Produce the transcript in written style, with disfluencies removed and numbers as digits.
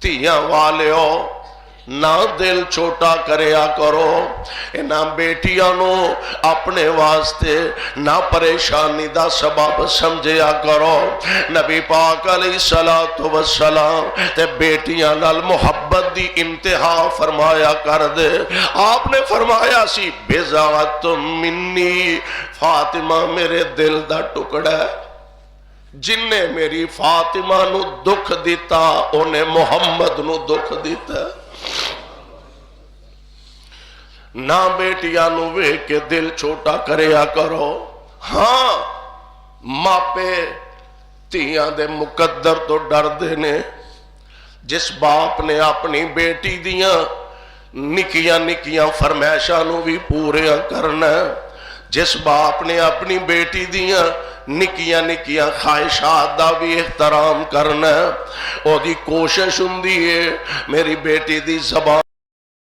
ਧੀਆਂ ਵਾਲਿਓ ना दिल छोटा करया करो, इन्हां बेटियां नू अपने वास्ते ना परेशानी दा सबब समझया करो। नबी पाक अलैहिस्सलातु वस्सलाम ते बेटियां नाल मुहब्बत दी इंतहा फरमाया कर दे। आपने फरमाया सी बेज़ात मिन्नी, फातिमा मेरे दिल दा टुकड़ा है, जिन्ने मेरी फातिमा नू दुख दिता उन्हें मुहम्मद नू दुख दिता। ना बेटियां नू वेख के दिल छोटा करया करो। हाँ, मापे धीआं दे मुकद्दर तो डरदे ने। जिस बाप ने अपनी बेटी दियां निकियां निकियां फरमैशां नू भी पूरियां करना, जिस बाप ने अपनी बेटी दियां निकियां निकियां ख्वाहिशात दा भी एहतराम करना, ओदी कोशिश हुंदी है मेरी बेटी दी ज़बान